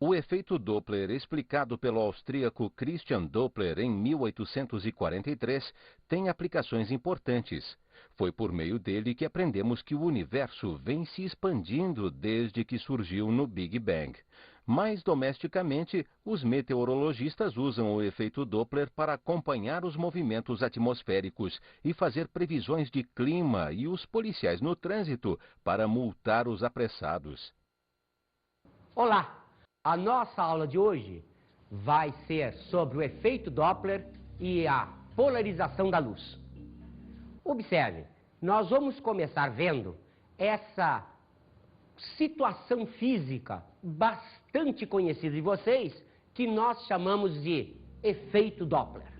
O efeito Doppler, explicado pelo austríaco Christian Doppler em 1843, tem aplicações importantes. Foi por meio dele que aprendemos que o universo vem se expandindo desde que surgiu no Big Bang. Mais domesticamente, os meteorologistas usam o efeito Doppler para acompanhar os movimentos atmosféricos e fazer previsões de clima, e os policiais no trânsito para multar os apressados. Olá! A nossa aula de hoje vai ser sobre o efeito Doppler e a polarização da luz. Observe, nós vamos começar vendo essa situação física bastante conhecida de vocês, que nós chamamos de efeito Doppler.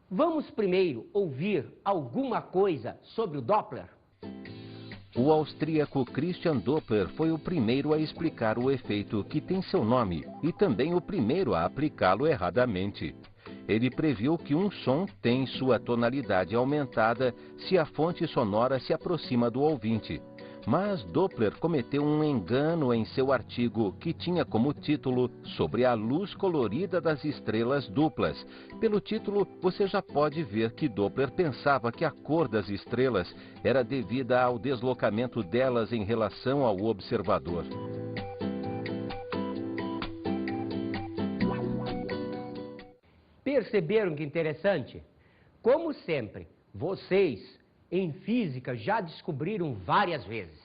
Vamos primeiro ouvir alguma coisa sobre o Doppler? O austríaco Christian Doppler foi o primeiro a explicar o efeito que tem seu nome e também o primeiro a aplicá-lo erradamente. Ele previu que um som tem sua tonalidade aumentada se a fonte sonora se aproxima do ouvinte. Mas Doppler cometeu um engano em seu artigo, que tinha como título Sobre a luz colorida das estrelas duplas. Pelo título, você já pode ver que Doppler pensava que a cor das estrelas era devida ao deslocamento delas em relação ao observador. Perceberam que interessante? Como sempre, vocês em física já descobriram várias vezes.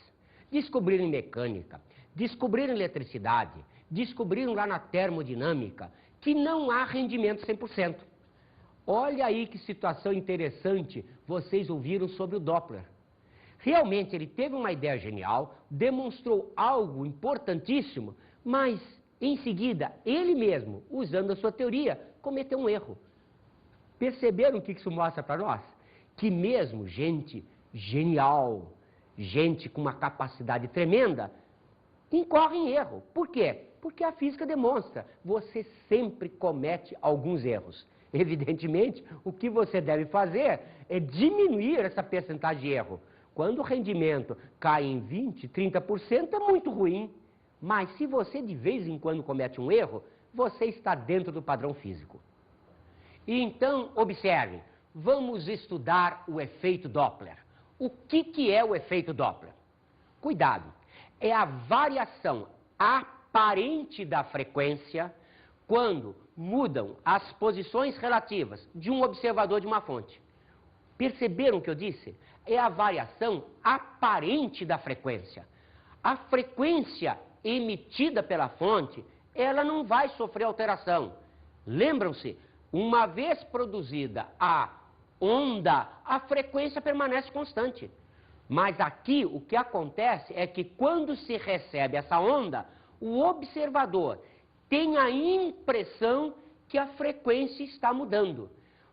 Descobriram em mecânica, descobriram em eletricidade, descobriram lá na termodinâmica que não há rendimento 100%. Olha aí que situação interessante vocês ouviram sobre o Doppler. Realmente ele teve uma ideia genial, demonstrou algo importantíssimo, mas em seguida ele mesmo, usando a sua teoria, cometeu um erro. Perceberam o que isso mostra para nós? Que mesmo gente genial, gente com uma capacidade tremenda, incorre em erro. Por quê? Porque a física demonstra, você sempre comete alguns erros. Evidentemente, o que você deve fazer é diminuir essa percentagem de erro. Quando o rendimento cai em 20%, 30%, é muito ruim. Mas se você de vez em quando comete um erro, você está dentro do padrão físico. E então, observe, vamos estudar o efeito Doppler. O que é o efeito Doppler? Cuidado, é a variação aparente da frequência quando mudam as posições relativas de um observador de uma fonte. Perceberam o que eu disse? É a variação aparente da frequência. A frequência emitida pela fonte, ela não vai sofrer alteração. Lembram-se? Uma vez produzida a onda, a frequência permanece constante. Mas aqui o que acontece é que quando se recebe essa onda, o observador tem a impressão que a frequência está mudando.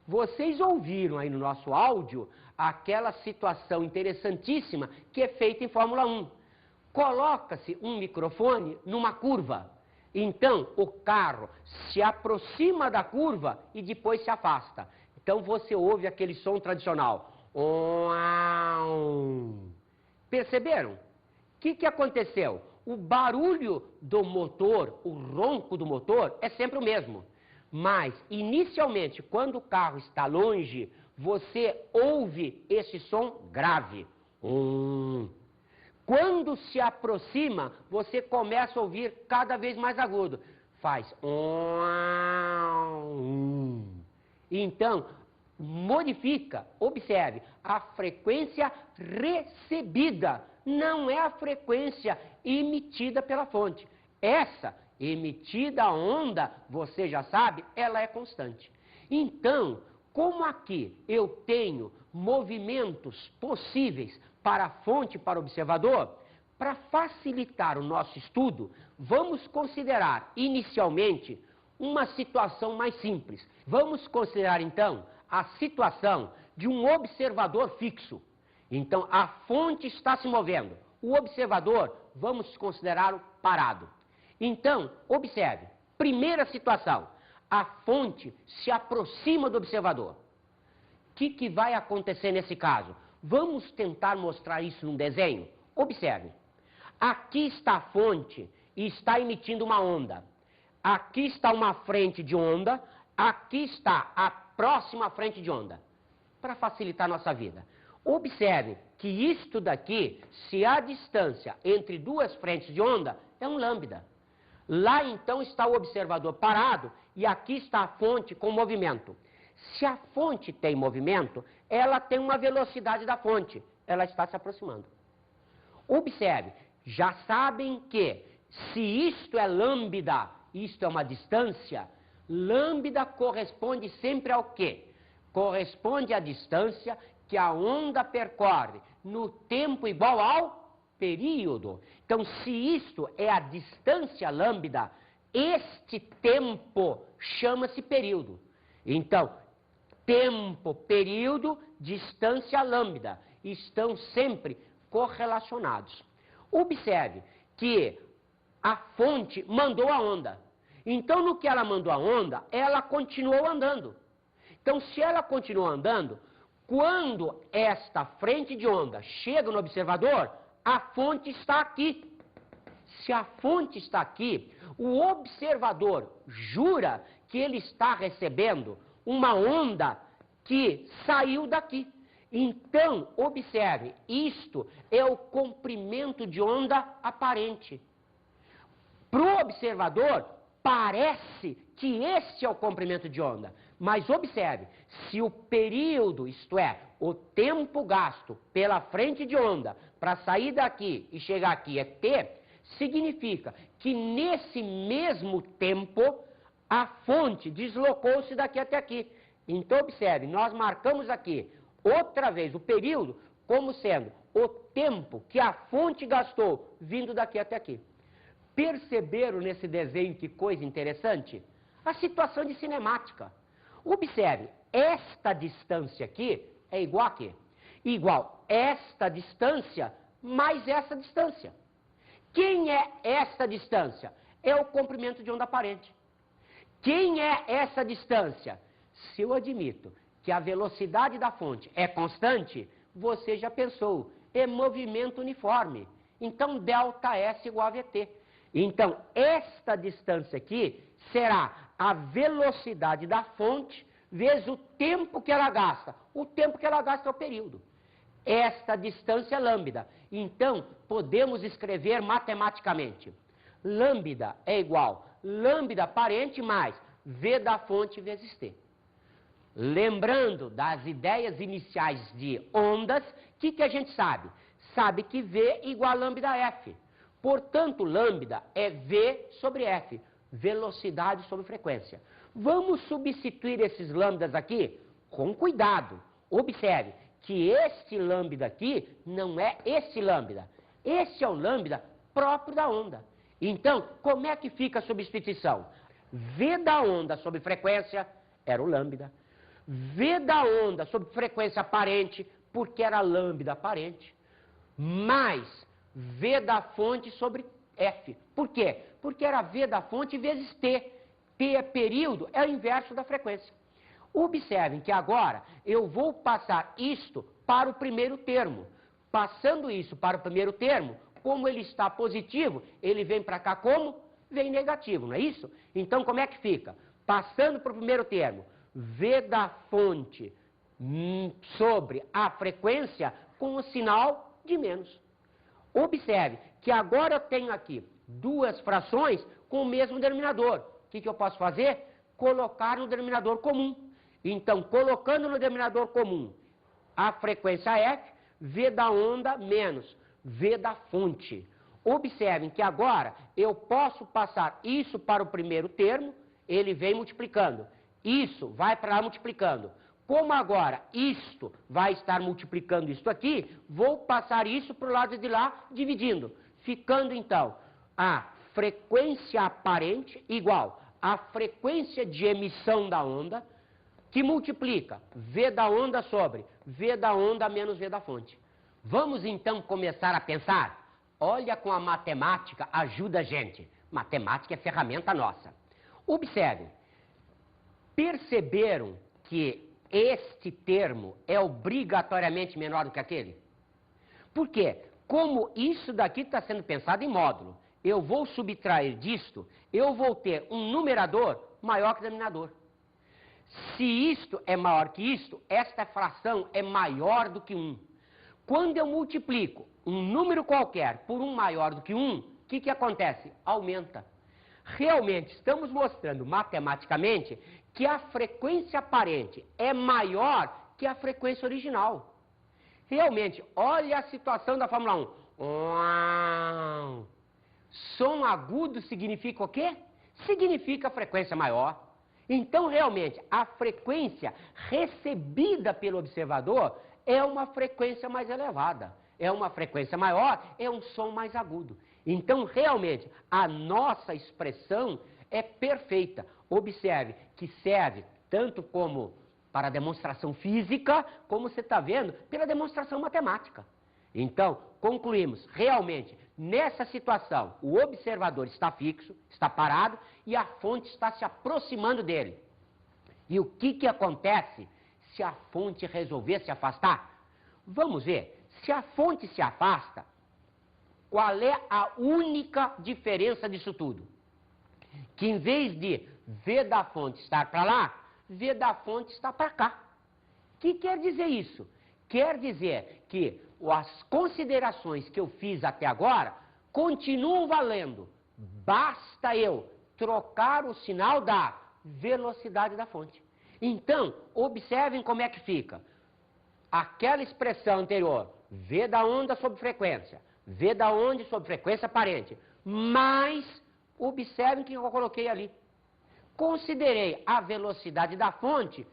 Vocês ouviram aí no nosso áudio aquela situação interessantíssima que é feita em Fórmula 1. Coloca-se um microfone numa curva. Então, o carro se aproxima da curva e depois se afasta. Então, você ouve aquele som tradicional. Perceberam? O que aconteceu? O barulho do motor, o ronco do motor, é sempre o mesmo. Mas, inicialmente, quando o carro está longe, você ouve esse som grave. Quando se aproxima, você começa a ouvir cada vez mais agudo. Faz. Então, modifica, observe, a frequência recebida, não é a frequência emitida pela fonte. Essa emitida a onda, você já sabe, ela é constante. Então, como aqui eu tenho movimentos possíveis para a fonte e para o observador, para facilitar o nosso estudo, vamos considerar inicialmente uma situação mais simples. Vamos considerar então a situação de um observador fixo. Então a fonte está se movendo, o observador vamos considerá-lo parado. Então, observe, Primeira situação, a fonte se aproxima do observador. O que vai acontecer nesse caso? Vamos tentar mostrar isso num desenho? Observe. Aqui está a fonte e está emitindo uma onda. Aqui está uma frente de onda, aqui está a próxima frente de onda. Para facilitar a nossa vida. Observe que isto daqui, se a distância entre duas frentes de onda, é um lambda. Lá então está o observador parado e aqui está a fonte com movimento. Se a fonte tem movimento, ela tem uma velocidade da fonte. Ela está se aproximando. Observe, já sabem que se isto é lambda, isto é uma distância, lambda corresponde sempre ao quê? Corresponde à distância que a onda percorre no tempo igual ao período. Então, se isto é a distância lambda, este tempo chama-se período. Então, tempo, período, distância lambda, estão sempre correlacionados. Observe que a fonte mandou a onda. Então, no que ela mandou a onda, ela continuou andando. Então, se ela continuou andando, quando esta frente de onda chega no observador, a fonte está aqui. Se a fonte está aqui, o observador jura que ele está recebendo uma onda que saiu daqui. Então, observe, isto é o comprimento de onda aparente. Para o observador, parece que este é o comprimento de onda. Mas observe, se o período, isto é, o tempo gasto pela frente de onda para sair daqui e chegar aqui é t, significa que nesse mesmo tempo a fonte deslocou-se daqui até aqui. Então observe, nós marcamos aqui outra vez o período como sendo o tempo que a fonte gastou vindo daqui até aqui. Perceberam nesse desenho que coisa interessante? A situação de cinemática. Observe, esta distância aqui é igual a quê? Igual esta distância mais essa distância. Quem é esta distância? É o comprimento de onda aparente. Quem é essa distância? Se eu admito que a velocidade da fonte é constante, você já pensou, é movimento uniforme. Então, ΔS igual a VT. Então, esta distância aqui será a velocidade da fonte vezes o tempo que ela gasta. O tempo que ela gasta é o período. Esta distância é lambda. Então, podemos escrever matematicamente. Lambda é igual lambda aparente mais V da fonte vezes T. Lembrando das ideias iniciais de ondas, o que a gente sabe? Sabe que V igual a lambda F. Portanto, lambda é V sobre F, velocidade sobre frequência. Vamos substituir esses lambdas aqui com cuidado. Observe que este lambda aqui não é esse lambda. Esse é o lambda próprio da onda. Então, como é que fica a substituição? V da onda sobre frequência era o lambda. V da onda sobre frequência aparente, porque era lambda aparente, mais V da fonte sobre F. Por quê? Porque era V da fonte vezes T. T é período, é o inverso da frequência. Observem que agora eu vou passar isto para o primeiro termo. Passando isso para o primeiro termo, como ele está positivo, ele vem para cá como? Vem negativo, não é isso? Então, como é que fica? Passando para o primeiro termo, V da fonte sobre a frequência com o sinal de menos. Observe que agora eu tenho aqui duas frações com o mesmo denominador. O que eu posso fazer? Colocar no denominador comum. Então, colocando no denominador comum a frequência F, V da onda menos V da fonte. Observem que agora eu posso passar isso para o primeiro termo, ele vem multiplicando. Isso vai para lá multiplicando. Como agora isto vai estar multiplicando isto aqui, vou passar isso para o lado de lá, dividindo. Ficando então a frequência aparente igual à frequência de emissão da onda, que multiplica V da onda sobre V da onda menos V da fonte. Vamos então começar a pensar? Olha como a matemática ajuda a gente. Matemática é ferramenta nossa. Observem, perceberam que este termo é obrigatoriamente menor do que aquele? Por quê? Como isso daqui está sendo pensado em módulo, eu vou subtrair disto, eu vou ter um numerador maior que o denominador. Se isto é maior que isto, esta fração é maior do que 1. Quando eu multiplico um número qualquer por um maior do que 1, o que acontece? Aumenta. Realmente, estamos mostrando matematicamente que a frequência aparente é maior que a frequência original. Realmente, olha a situação da Fórmula 1. Uau! Som agudo significa o quê? Significa frequência maior. Então, realmente, a frequência recebida pelo observador é uma frequência mais elevada. É uma frequência maior, é um som mais agudo. Então, realmente, a nossa expressão é perfeita. Observe que serve tanto como para demonstração física, como você está vendo, pela demonstração matemática. Então, concluímos, realmente, nessa situação, o observador está fixo, está parado, e a fonte está se aproximando dele. E o que acontece se a fonte resolver se afastar? Vamos ver, se a fonte se afasta, qual é a única diferença disso tudo? Que em vez de V da fonte estar para lá, V da fonte está para cá. O que quer dizer isso? Quer dizer que as considerações que eu fiz até agora continuam valendo. Basta eu trocar o sinal da velocidade da fonte. Então, observem como é que fica. Aquela expressão anterior, V da onda sobre frequência, V da onda sobre frequência aparente, mas observem o que eu coloquei ali. Considerei a velocidade da fonte,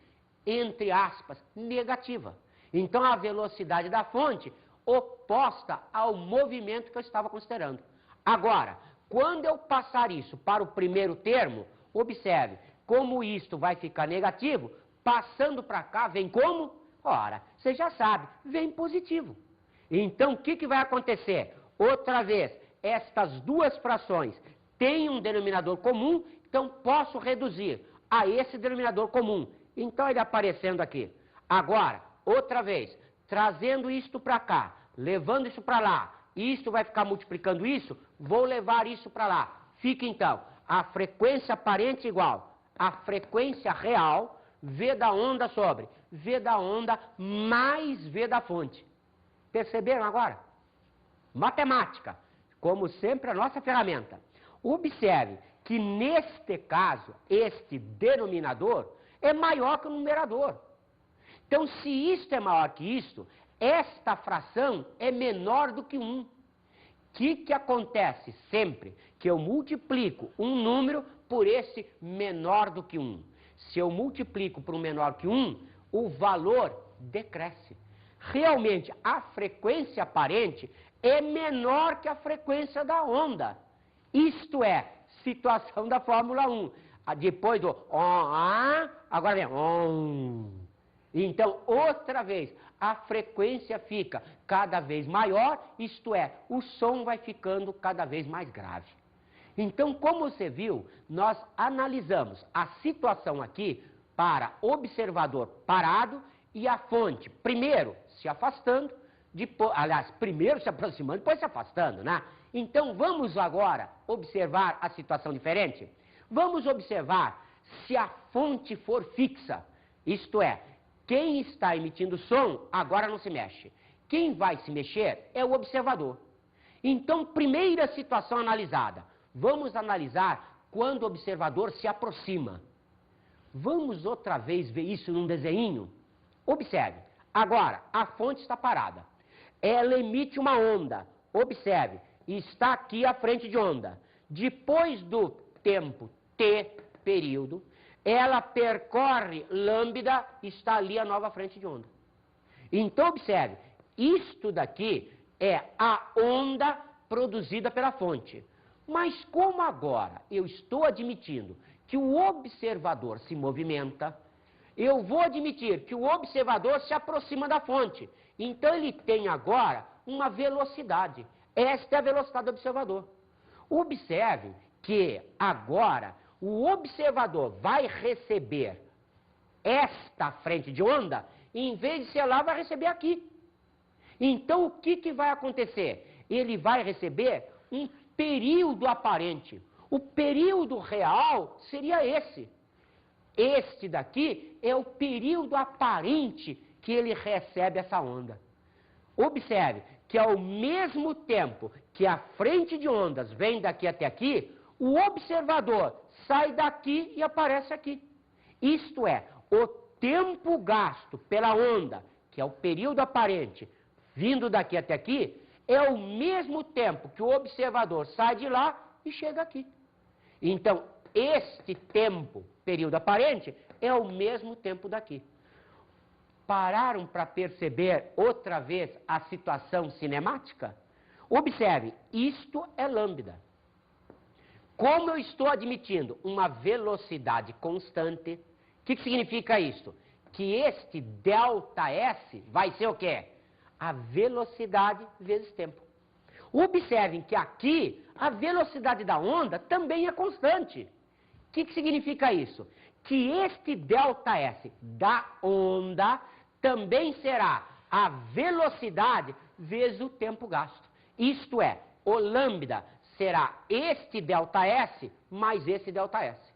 entre aspas, negativa. Então, a velocidade da fonte oposta ao movimento que eu estava considerando. Agora, quando eu passar isso para o primeiro termo, observe como isto vai ficar negativo, passando para cá, vem como? Ora, você já sabe, vem positivo. Então, o que vai acontecer? Outra vez, estas duas frações têm um denominador comum, então posso reduzir a esse denominador comum. Então, ele aparecendo aqui. Agora, outra vez, trazendo isto para cá, levando isso para lá, isto vai ficar multiplicando isso, vou levar isso para lá. Fica, então, a frequência aparente igual a frequência real, V da onda sobre V da onda mais V da fonte. Perceberam agora? Matemática, como sempre, a nossa ferramenta. Observe que, neste caso, este denominador é maior que o numerador. Então, se isto é maior que isto, esta fração é menor do que 1. O que acontece sempre que eu multiplico um número por esse menor do que 1? Se eu multiplico por um menor que 1, o valor decresce. Realmente, a frequência aparente é menor que a frequência da onda. Isto é, situação da Fórmula 1. Depois do agora vem on. Então, outra vez, a frequência fica cada vez maior, isto é, o som vai ficando cada vez mais grave. Então, como você viu, nós analisamos a situação aqui para observador parado e a fonte, primeiro se afastando, depois, aliás, primeiro se aproximando, depois se afastando, né? Então, vamos agora observar a situação diferente? Vamos observar se a fonte for fixa, isto é, quem está emitindo som agora não se mexe. Quem vai se mexer é o observador. Então, primeira situação analisada. Vamos analisar quando o observador se aproxima. Vamos outra vez ver isso num desenho? Observe. Agora, a fonte está parada. Ela emite uma onda. Observe. Está aqui a frente de onda. Depois do tempo T, período, ela percorre lambda, está ali a nova frente de onda. Então, observe, isto daqui é a onda produzida pela fonte. Mas como agora eu estou admitindo que o observador se movimenta, eu vou admitir que o observador se aproxima da fonte. Então, ele tem agora uma velocidade. Esta é a velocidade do observador. Observe que agora o observador vai receber esta frente de onda, em vez de ser lá, vai receber aqui. Então, o que vai acontecer? Ele vai receber um período aparente. O período real seria esse. Este daqui é o período aparente que ele recebe essa onda. Observe que ao mesmo tempo que a frente de ondas vem daqui até aqui, o observador sai daqui e aparece aqui. Isto é, o tempo gasto pela onda, que é o período aparente, vindo daqui até aqui, é o mesmo tempo que o observador sai de lá e chega aqui. Então, este tempo, período aparente, é o mesmo tempo daqui. Pararam para perceber outra vez a situação cinemática? Observe, isto é lambda. Como eu estou admitindo uma velocidade constante, o que significa isto? Que este ΔS vai ser o quê? A velocidade vezes tempo. Observem que aqui a velocidade da onda também é constante. O que significa isso? Que este ΔS da onda também será a velocidade vezes o tempo gasto. Isto é, o lambda será este ΔS mais esse ΔS.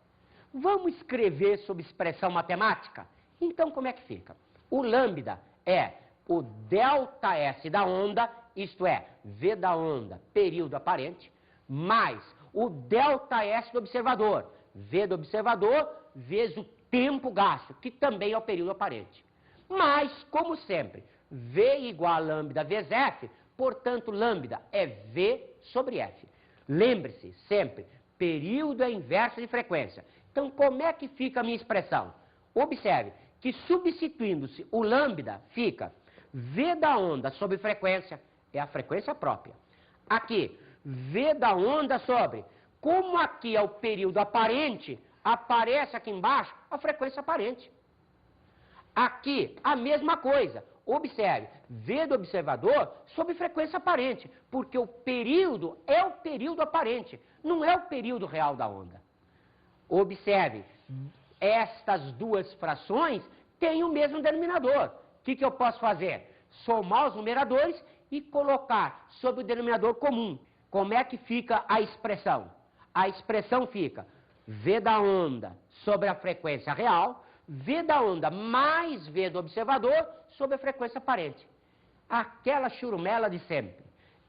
Vamos escrever sob expressão matemática? Então, como é que fica? O lambda é o ΔS da onda, isto é, V da onda, período aparente, mais o ΔS do observador, V do observador, vezes o tempo gasto, que também é o período aparente. Mas, como sempre, V igual a lambda vezes F, portanto, lambda é V sobre F. Lembre-se, sempre, período é inverso de frequência. Então, como é que fica a minha expressão? Observe que, substituindo-se o lambda, fica V da onda sobre frequência, é a frequência própria. Aqui, V da onda sobre, como aqui é o período aparente, aparece aqui embaixo a frequência aparente. Aqui, a mesma coisa. Observe, V do observador sobre frequência aparente, porque o período é o período aparente, não é o período real da onda. Observe, estas duas frações têm o mesmo denominador. O que eu posso fazer? Somar os numeradores e colocar sobre o denominador comum. Como é que fica a expressão? A expressão fica V da onda sobre a frequência real, V da onda mais V do observador sobre a frequência aparente. Aquela churumela de sempre.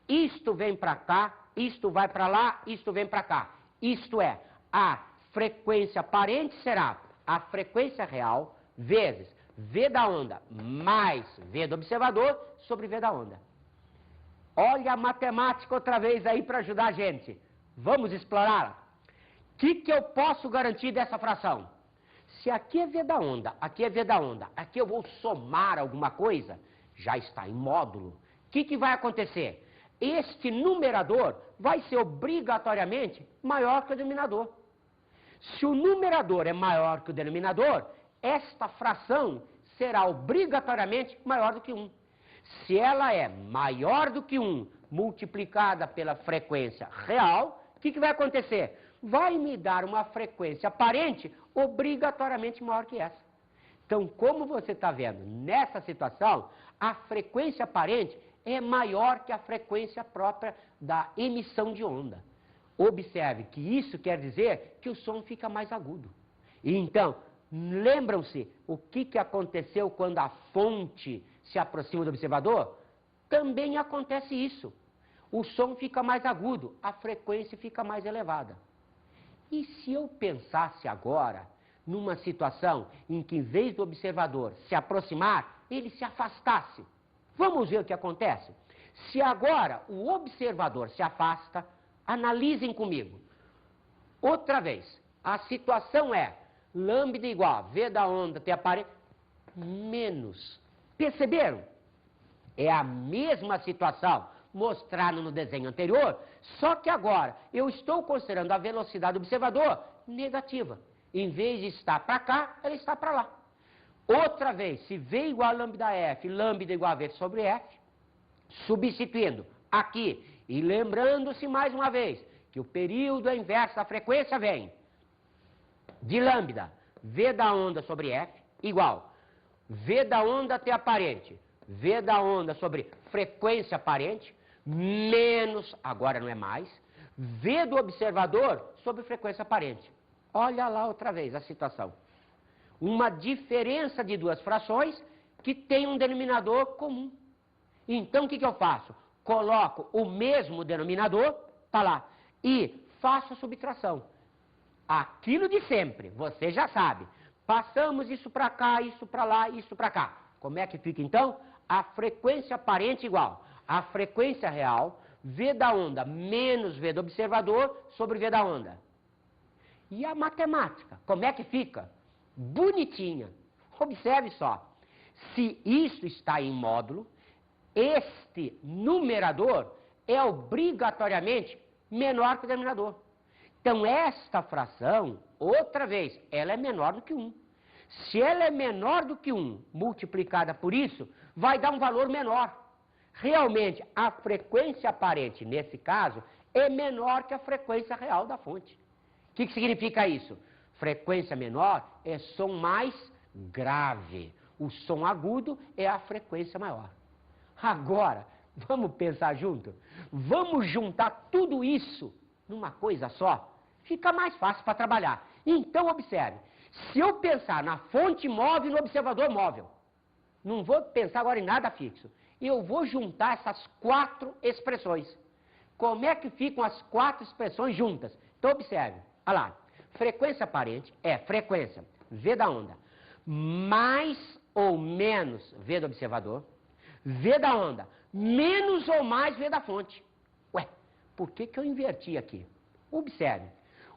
Isto vem para cá, isto vai para lá, isto vem para cá. Isto é, a frequência aparente será a frequência real vezes V da onda mais V do observador sobre V da onda. Olha a matemática outra vez aí para ajudar a gente. Vamos explorá-la? O que eu posso garantir dessa fração? Se aqui é V da onda, aqui é V da onda, aqui eu vou somar alguma coisa, já está em módulo. O que vai acontecer? Este numerador vai ser obrigatoriamente maior que o denominador. Se o numerador é maior que o denominador, esta fração será obrigatoriamente maior do que 1. Se ela é maior do que 1 multiplicada pela frequência real, o que vai acontecer? Vai me dar uma frequência aparente obrigatoriamente maior que essa. Então, como você está vendo, nessa situação, a frequência aparente é maior que a frequência própria da emissão de onda. Observe que isso quer dizer que o som fica mais agudo. E então, lembram-se o que aconteceu quando a fonte se aproxima do observador? Também acontece isso. O som fica mais agudo, a frequência fica mais elevada. E se eu pensasse agora numa situação em que, em vez do observador se aproximar, ele se afastasse? Vamos ver o que acontece? Se agora o observador se afasta, analisem comigo. Outra vez, a situação é lambda igual a V da onda T aparente menos. Perceberam? É a mesma situação mostrada no desenho anterior, só que agora eu estou considerando a velocidade do observador negativa. Em vez de estar para cá, ela está para lá. Outra vez, se V igual a lambda F, lambda igual a V sobre F, substituindo aqui e lembrando-se mais uma vez que o período é inverso da frequência vem de lambda, V da onda sobre F, igual V da onda T aparente, V da onda sobre frequência aparente, menos, agora não é mais, V do observador sobre frequência aparente. Olha lá outra vez a situação. Uma diferença de duas frações que tem um denominador comum. Então, o que eu faço? Coloco o mesmo denominador, tá lá, e faço a subtração. Aquilo de sempre, você já sabe. Passamos isso para cá, isso para lá, isso para cá. Como é que fica, então? A frequência aparente igual a frequência real, V da onda menos V do observador sobre V da onda. E a matemática, como é que fica? Bonitinha. Observe só. Se isso está em módulo, este numerador é obrigatoriamente menor que o denominador. Então, esta fração, outra vez, ela é menor do que 1. Se ela é menor do que 1, multiplicada por isso, vai dar um valor menor. Realmente, a frequência aparente, nesse caso, é menor que a frequência real da fonte. O que significa isso? Frequência menor é som mais grave. O som agudo é a frequência maior. Agora, vamos pensar junto? Vamos juntar tudo isso numa coisa só? Fica mais fácil para trabalhar. Então, observe. Se eu pensar na fonte móvel e no observador móvel, não vou pensar agora em nada fixo. Eu vou juntar essas 4 expressões. Como é que ficam as 4 expressões juntas? Então, observe. Olha lá. Frequência aparente é frequência, V da onda, mais ou menos V do observador, V da onda, menos ou mais V da fonte. Ué, por que eu inverti aqui? Observe.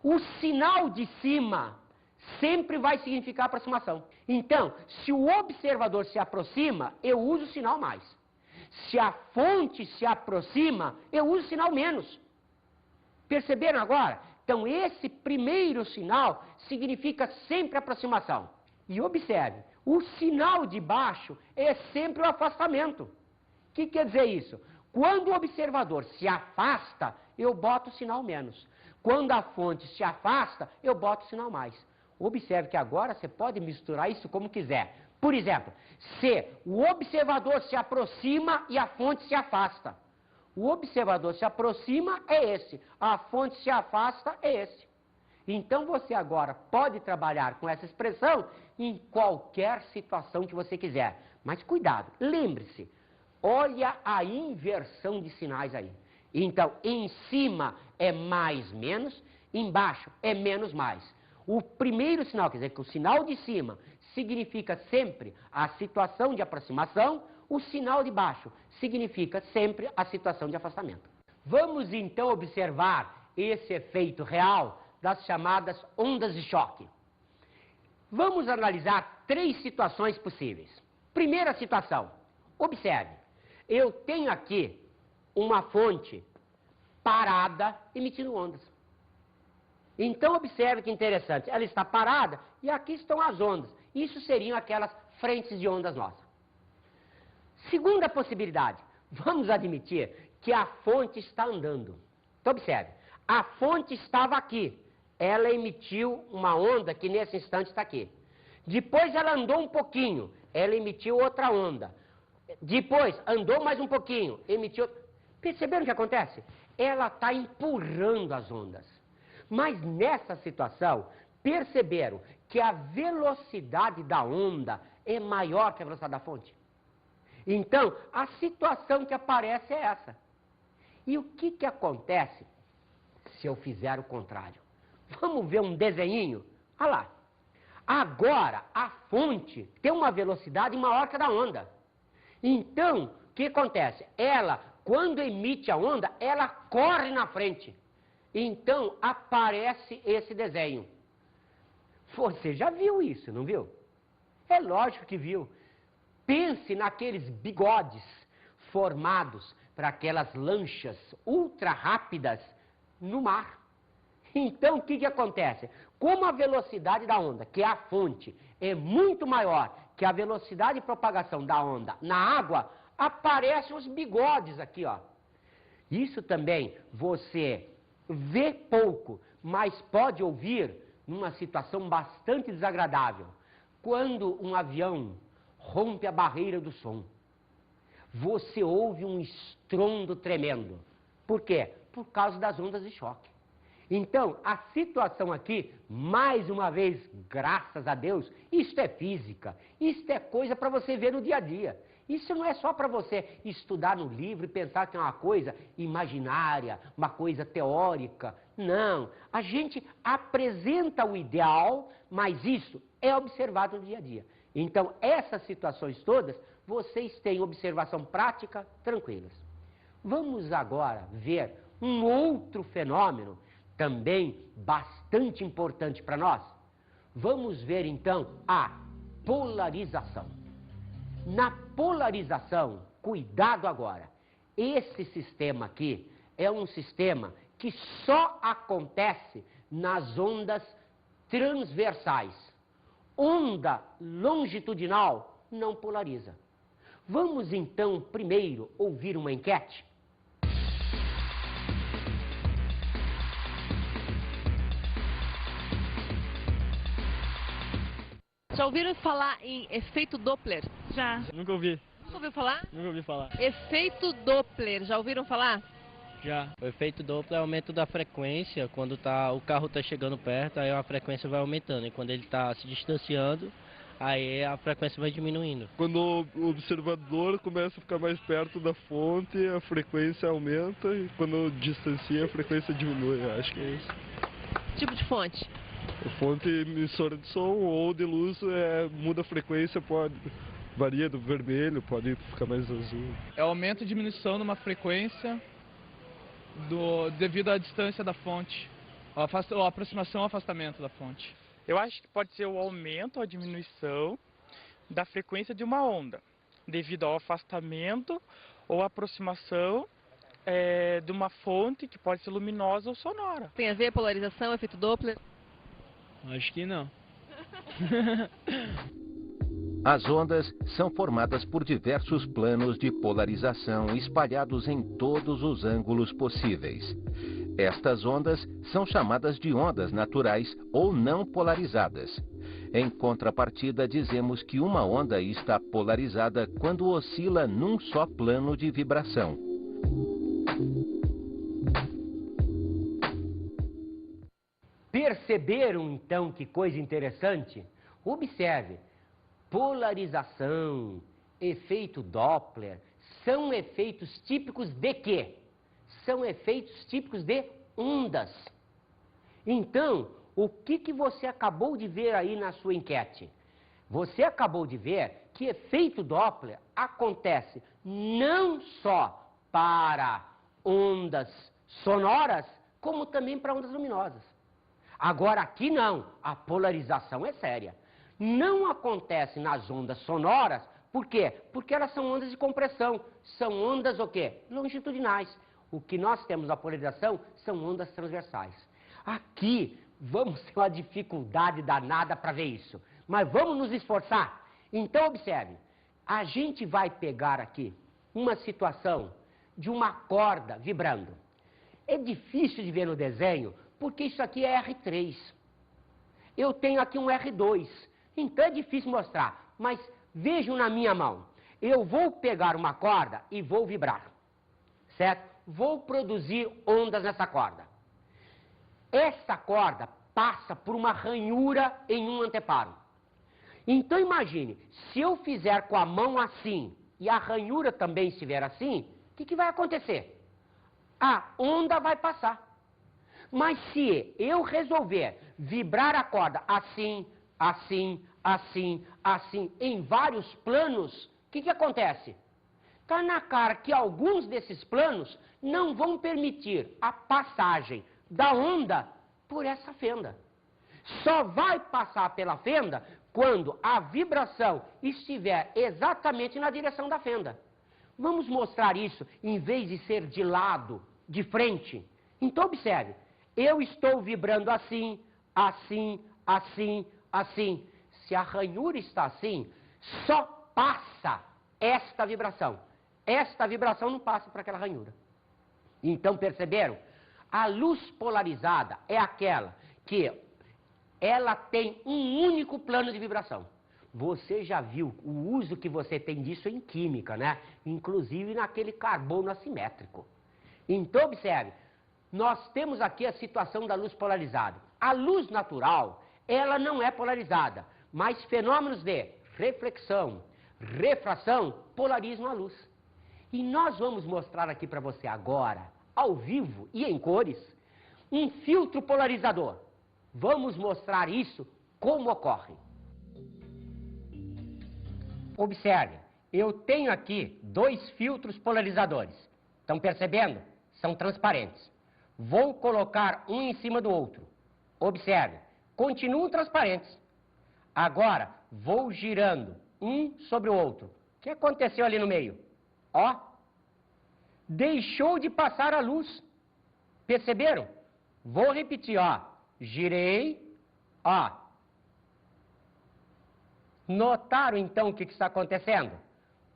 O sinal de cima sempre vai significar aproximação. Então, se o observador se aproxima, eu uso o sinal mais. Se a fonte se aproxima, eu uso o sinal menos. Perceberam agora? Então, esse primeiro sinal significa sempre aproximação. E observe, o sinal de baixo é sempre o afastamento. O que quer dizer isso? Quando o observador se afasta, eu boto o sinal menos. Quando a fonte se afasta, eu boto o sinal mais. Observe que agora você pode misturar isso como quiser. Por exemplo, se o observador se aproxima e a fonte se afasta. O observador se aproxima é esse, a fonte se afasta é esse. Então você agora pode trabalhar com essa expressão em qualquer situação que você quiser. Mas cuidado, lembre-se, olha a inversão de sinais aí. Então, em cima é mais menos, embaixo é menos mais. O primeiro sinal, quer dizer que o sinal de cima significa sempre a situação de aproximação, o sinal de baixo significa sempre a situação de afastamento. Vamos então observar esse efeito real das chamadas ondas de choque. Vamos analisar 3 situações possíveis. Primeira situação, observe, eu tenho aqui uma fonte parada emitindo ondas. Então observe que interessante, ela está parada e aqui estão as ondas. Isso seriam aquelas frentes de ondas nossas. Segunda possibilidade, vamos admitir que a fonte está andando. Então observe, a fonte estava aqui, ela emitiu uma onda que nesse instante está aqui. Depois ela andou um pouquinho, ela emitiu outra onda. Depois andou mais um pouquinho, emitiu... Perceberam o que acontece? Ela está empurrando as ondas. Mas nessa situação, perceberam que a velocidade da onda é maior que a velocidade da fonte? Então, a situação que aparece é essa. E o que acontece se eu fizer o contrário? Vamos ver um desenhinho? Olha lá. Agora, a fonte tem uma velocidade maior que a da onda. Então, o que acontece? Ela, quando emite a onda, ela corre na frente. Então, aparece esse desenho. Você já viu isso, não viu? É lógico que viu. Pense naqueles bigodes formados para aquelas lanchas ultra rápidas no mar. Então, o que acontece? Como a velocidade da onda, que é a fonte, é muito maior que a velocidade de propagação da onda na água, aparecem os bigodes aqui, ó. Isso também você vê pouco, mas pode ouvir numa situação bastante desagradável. Quando um avião rompe a barreira do som, você ouve um estrondo tremendo. Por quê? Por causa das ondas de choque. Então, a situação aqui, mais uma vez, graças a Deus, isto é física, isto é coisa para você ver no dia a dia. Isso não é só para você estudar no livro e pensar que é uma coisa imaginária, uma coisa teórica. Não, a gente apresenta o ideal, mas isso é observado no dia a dia. Então, essas situações todas, vocês têm observação prática tranquilas. Vamos agora ver um outro fenômeno, também bastante importante para nós. Vamos ver então a polarização. Na polarização, cuidado agora, esse sistema aqui é um sistema que só acontece nas ondas transversais. Onda longitudinal não polariza. Vamos então primeiro ouvir uma enquete? Já ouviram falar em efeito Doppler? Já. Nunca ouvi. Nunca ouviu falar? Nunca ouvi falar. Efeito Doppler, já ouviram falar? Já. O efeito Doppler é o aumento da frequência. Quando o carro está chegando perto, aí a frequência vai aumentando. E quando ele está se distanciando, aí a frequência vai diminuindo. Quando o observador começa a ficar mais perto da fonte, a frequência aumenta. E quando distancia, a frequência diminui. Eu acho que é isso. Tipo de fonte? A fonte emissora de som ou de luz muda a frequência, varia do vermelho, pode ficar mais azul. É o aumento e diminuição de uma frequência devido à distância da fonte, ou aproximação ou afastamento da fonte. Eu acho que pode ser o aumento ou a diminuição da frequência de uma onda, devido ao afastamento ou aproximação de uma fonte que pode ser luminosa ou sonora. Tem a ver polarização, efeito Doppler? Acho que não. As ondas são formadas por diversos planos de polarização espalhados em todos os ângulos possíveis. Estas ondas são chamadas de ondas naturais ou não polarizadas. Em contrapartida, dizemos que uma onda está polarizada quando oscila num só plano de vibração. Perceberam então que coisa interessante? Observe, polarização, efeito Doppler, são efeitos típicos de quê? São efeitos típicos de ondas. Então, o que você acabou de ver aí na sua enquete? Você acabou de ver que efeito Doppler acontece não só para ondas sonoras, como também para ondas luminosas. Agora aqui não, a polarização é séria. Não acontece nas ondas sonoras, por quê? Porque elas são ondas de compressão, são ondas o quê? Longitudinais. O que nós temos na polarização são ondas transversais. Aqui vamos ter uma dificuldade danada para ver isso, mas vamos nos esforçar. Então observe, a gente vai pegar aqui uma situação de uma corda vibrando. É difícil de ver no desenho, porque isso aqui é R3. Eu tenho aqui um R2, então é difícil mostrar, mas vejam na minha mão. Eu vou pegar uma corda e vou vibrar, certo? Vou produzir ondas nessa corda. Essa corda passa por uma ranhura em um anteparo. Então imagine, se eu fizer com a mão assim, e a ranhura também estiver assim, o que vai acontecer? A onda vai passar. Mas se eu resolver vibrar a corda assim, assim, assim, assim, em vários planos, o que acontece? Está na cara que alguns desses planos não vão permitir a passagem da onda por essa fenda. Só vai passar pela fenda quando a vibração estiver exatamente na direção da fenda. Vamos mostrar isso em vez de ser de lado, de frente. Então observe. Eu estou vibrando assim, assim, assim, assim. Se a ranhura está assim, só passa esta vibração. Esta vibração não passa para aquela ranhura. Então, perceberam? A luz polarizada é aquela que ela tem um único plano de vibração. Você já viu o uso que você tem disso em química, né? Inclusive naquele carbono assimétrico. Então, observe, nós temos aqui a situação da luz polarizada. A luz natural, ela não é polarizada, mas fenômenos de reflexão, refração, polarizam a luz. E nós vamos mostrar aqui para você agora, ao vivo e em cores, um filtro polarizador. Vamos mostrar isso como ocorre. Observe, eu tenho aqui 2 filtros polarizadores. Estão percebendo? São transparentes. Vou colocar um em cima do outro. Observe, continuam transparentes. Agora, vou girando um sobre o outro. O que aconteceu ali no meio? Ó, deixou de passar a luz. Perceberam? Vou repetir, ó. Girei, ó. Notaram então o que está acontecendo?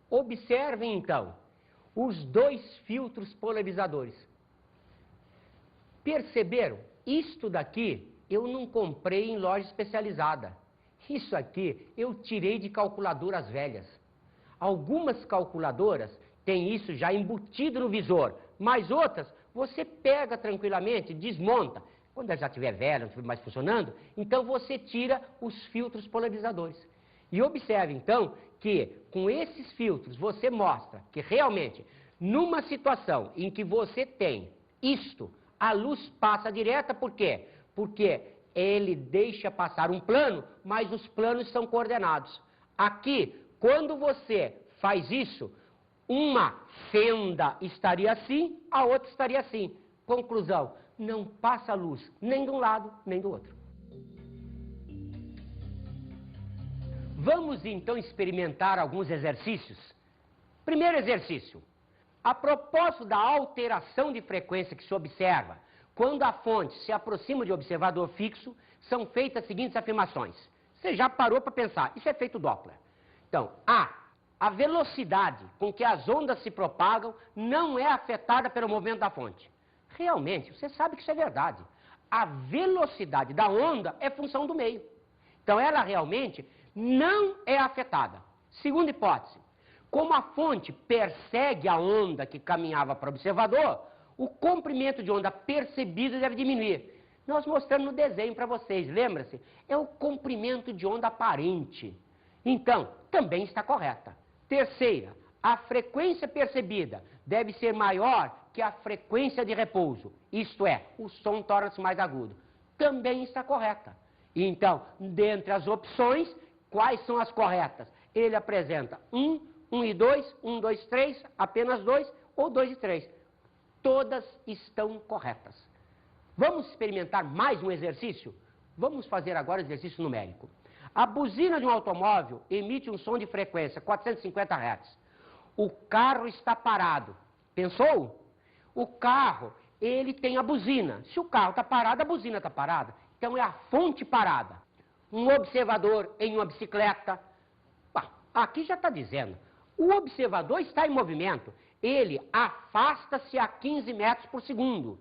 Observem então os 2 filtros polarizadores. Perceberam? Isto daqui eu não comprei em loja especializada. Isso aqui eu tirei de calculadoras velhas. Algumas calculadoras têm isso já embutido no visor, mas outras você pega tranquilamente, desmonta. Quando ela já estiver velha, não estiver mais funcionando, então você tira os filtros polarizadores. E observe então que com esses filtros você mostra que realmente numa situação em que você tem isto, a luz passa direta, por quê? Porque ele deixa passar um plano, mas os planos são coordenados. Aqui, quando você faz isso, uma fenda estaria assim, a outra estaria assim. Conclusão, não passa luz nem de um lado, nem do outro. Vamos então experimentar alguns exercícios. Primeiro exercício. A propósito da alteração de frequência que se observa quando a fonte se aproxima de observador fixo, são feitas as seguintes afirmações. Você já parou para pensar, isso é efeito Doppler. Então, a velocidade com que as ondas se propagam não é afetada pelo movimento da fonte. Realmente, você sabe que isso é verdade. A velocidade da onda é função do meio. Então, ela realmente não é afetada. Segunda hipótese. Como a fonte persegue a onda que caminhava para o observador, o comprimento de onda percebido deve diminuir. Nós mostramos no desenho para vocês, lembra-se? É o comprimento de onda aparente. Então, também está correta. Terceira, a frequência percebida deve ser maior que a frequência de repouso. Isto é, o som torna-se mais agudo. Também está correta. Então, dentre as opções, quais são as corretas? Ele apresenta 1, 1 e 2, 1, 2, 3, apenas 2 ou 2 e 3. Todas estão corretas. Vamos experimentar mais um exercício? Vamos fazer agora o exercício numérico. A buzina de um automóvel emite um som de frequência 450 Hz. O carro está parado. Pensou? O carro, ele tem a buzina. Se o carro está parado, a buzina está parada. Então é a fonte parada. Um observador em uma bicicleta. Aqui já está dizendo. O observador está em movimento. Ele afasta-se a 15 metros por segundo.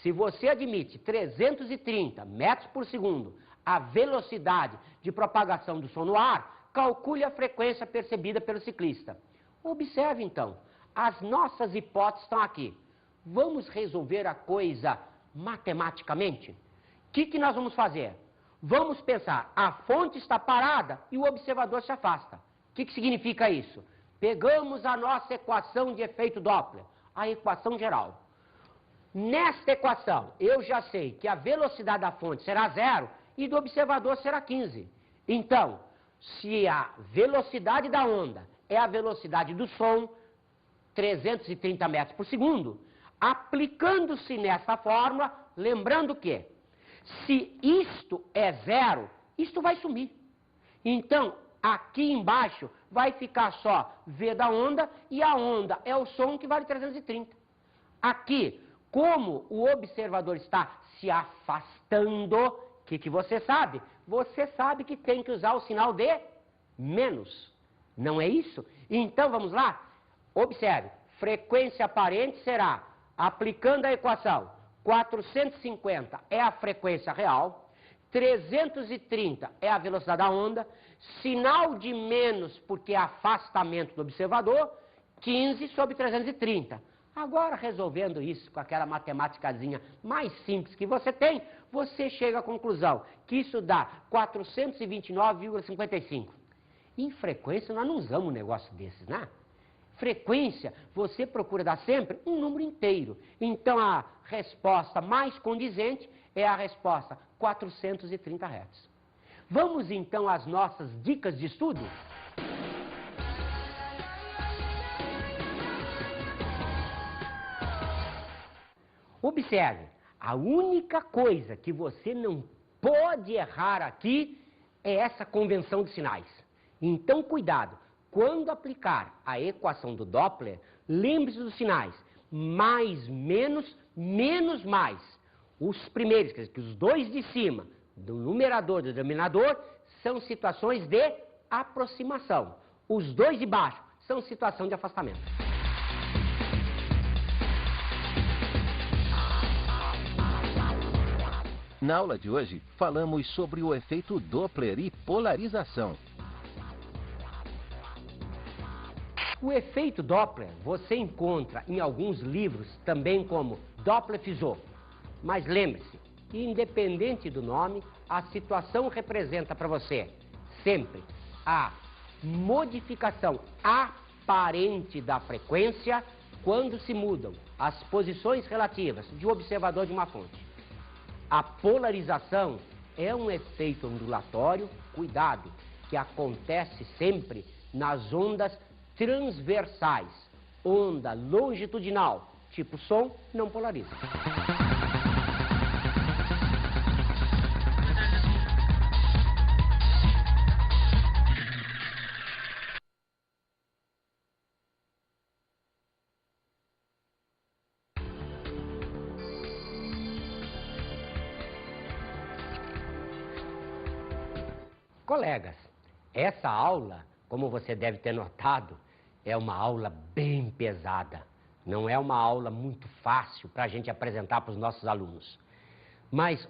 Se você admite 330 metros por segundo a velocidade de propagação do som no ar, calcule a frequência percebida pelo ciclista. Observe então, as nossas hipóteses estão aqui. Vamos resolver a coisa matematicamente? O que nós vamos fazer? Vamos pensar, a fonte está parada e o observador se afasta. O que significa isso? Pegamos a nossa equação de efeito Doppler, a equação geral. Nesta equação, eu já sei que a velocidade da fonte será 0 e do observador será 15. Então, se a velocidade da onda é a velocidade do som, 330 metros por segundo, aplicando-se nessa fórmula, lembrando que, se isto é 0, isto vai sumir. Então, aqui embaixo vai ficar só V da onda e a onda é o som que vale 330. Aqui, como o observador está se afastando, o que você sabe? Você sabe que tem que usar o sinal de menos. Não é isso? Então, vamos lá? Observe, frequência aparente será, aplicando a equação, 450 é a frequência real, 330 é a velocidade da onda, sinal de menos porque é afastamento do observador, 15 sobre 330. Agora, resolvendo isso com aquela matemáticazinha mais simples que você tem, você chega à conclusão que isso dá 429,55. Em frequência, nós não usamos um negócio desses, né? Frequência, você procura dar sempre um número inteiro. Então, a resposta mais condizente é a resposta 430 Hz. Vamos, então, às nossas dicas de estudo? Observe, a única coisa que você não pode errar aqui é essa convenção de sinais. Então, cuidado, quando aplicar a equação do Doppler, lembre-se dos sinais mais, menos, menos, mais. Os primeiros, quer dizer, que os dois de cima, do numerador e do denominador, são situações de aproximação. Os dois de baixo são situação de afastamento. Na aula de hoje, falamos sobre o efeito Doppler e polarização. O efeito Doppler você encontra em alguns livros também como Doppler-Fizeau. Mas lembre-se, independente do nome, a situação representa para você sempre a modificação aparente da frequência quando se mudam as posições relativas de um observador de uma fonte. A polarização é um efeito ondulatório, cuidado, que acontece sempre nas ondas transversais. Onda longitudinal, tipo som, não polariza. Colegas, essa aula, como você deve ter notado, é uma aula bem pesada. Não é uma aula muito fácil para a gente apresentar para os nossos alunos. Mas,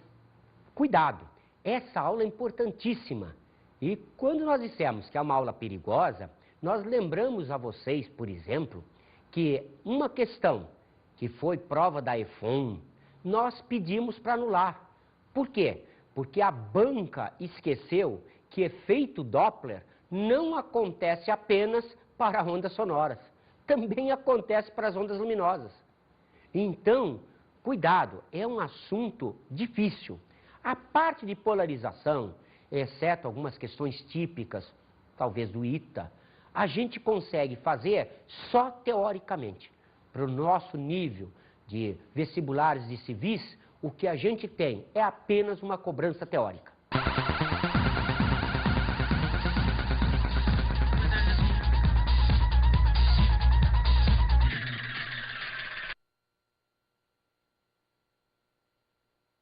cuidado, essa aula é importantíssima. E quando nós dissemos que é uma aula perigosa, nós lembramos a vocês, por exemplo, que uma questão que foi prova da EFON, nós pedimos para anular. Por quê? Porque a banca esqueceu que efeito Doppler não acontece apenas para ondas sonoras, também acontece para as ondas luminosas. Então, cuidado, é um assunto difícil. A parte de polarização, exceto algumas questões típicas, talvez do ITA, a gente consegue fazer só teoricamente. Para o nosso nível de vestibulares de civis, o que a gente tem é apenas uma cobrança teórica.